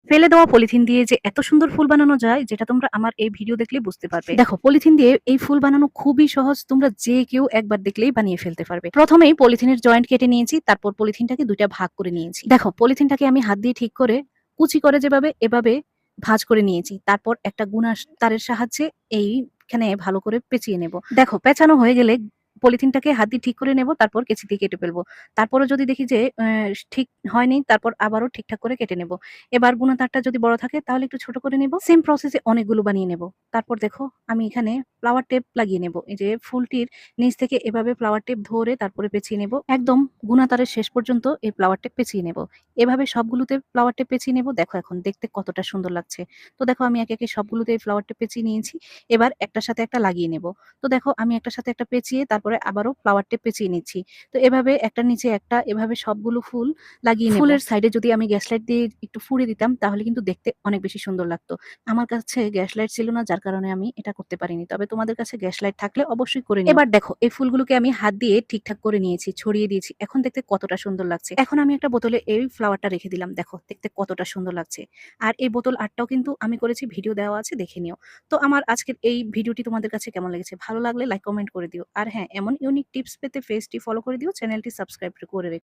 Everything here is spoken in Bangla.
ফেলে দেওয়া পলিথিন দিয়ে যে এত সুন্দর ফুল বানানো যায় যেটা তোমরা আমার এই ভিডিও দেখলেই বুঝতে পারবে। দেখো পলিথিন দিয়ে এই ফুল বানানো খুবই সহজ, তোমরা যে কেউ একবার দেখলেই বানিয়ে ফেলতে পারবে। প্রথমেই পলিথিনের জয়েন্ট কেটে নিয়েছি, তারপর পলিথিনটাকে দুইটা ভাগ করে নিয়েছি। দেখো পলিথিনটাকে আমি হাত দিয়ে ঠিক করে কুচি করে যেভাবে এভাবে ভাঁজ করে নিয়েছি, তারপর একটা গুনা তারের সাহায্যে এইখানে ভালো করে পেঁচিয়ে নেব। দেখো পেঁচানো হয়ে গেলে পলিথিনটাকে হাত দিয়ে ঠিক করে নেব, তারপর কেচি দিয়ে কেটে ফেলবো। তারপরে যদি দেখি যে ঠিক হয়নি, তারপর আবারও ঠিকঠাক করে কেটে নেব। এবার গুনা তারটা যদি বড় থাকে তাহলে একটু ছোট করে নেব। সেম প্রসেসে অনেকগুলো বানিয়ে নেব। তারপর দেখো আমি এখানে ফ্লাওয়ার টেপ লাগিয়ে নেব। এই যে ফুলটির নিচ থেকে এভাবে ফ্লাওয়ার টেপ ধরে তারপরে পেঁচিয়ে নেব। একদম গুনা তারের শেষ পর্যন্ত এই ফ্লাওয়ার টেপ পেঁচিয়ে নেব। এভাবে সবগুলোতে ফ্লাওয়ার টেপ পেঁচিয়ে নেব। দেখো এখন দেখতে কতটা সুন্দর লাগছে। তো দেখো আমি একে একে সবগুলোতে ফ্লাওয়ার টেপ পেঁচিয়ে নিয়েছি। এবার একটার সাথে একটা লাগিয়ে নেব। তো দেখো আমি একটার সাথে একটা পেঁচিয়ে তারপরে আবারও ফ্লাওয়ার টেপ পেঁচিয়ে নিচ্ছি। তো এভাবে একটার নিচে একটা এভাবে সবগুলো ফুল লাগিয়ে নেব। ফুলের সাইডে যদি আমি গ্যাস লাইট দিয়ে একটু ফুঁড়ে দিতাম তাহলে কিন্তু দেখতে অনেক বেশি সুন্দর লাগতো। আমার কাছে গ্যাস লাইট ছিল না, যার কারণে আমি এটা করতে পারিনি। তবে তোমাদের কাছে গ্যাস লাইট থাকলে অবশ্যই করে নিও। এবার দেখো এই ফুলগুলোকে আমি হাত দিয়ে ঠিকঠাক করে নিয়েছি, ছড়িয়ে দিয়েছি। এখন দেখতে কতটা সুন্দর লাগছে। এখন আমি একটা বোতলে এই ফ্লাওয়ারটা রেখে দিলাম। দেখো দেখতে কতটা সুন্দর লাগছে। আর এই বোতল আর্টটাও কিন্তু আমি করেছি, ভিডিও দেওয়া আছে, দেখে নিও। তো আমার আজকের এই ভিডিওটি তোমাদের কাছে কেমন লেগেছে? ভালো লাগলে লাইক কমেন্ট করে দিও। আর হ্যাঁ, এমন ইউনিক টিপস পেতে পেজটি ফলো করে দিও, চ্যানেলটি সাবস্ক্রাইব করে রেখো।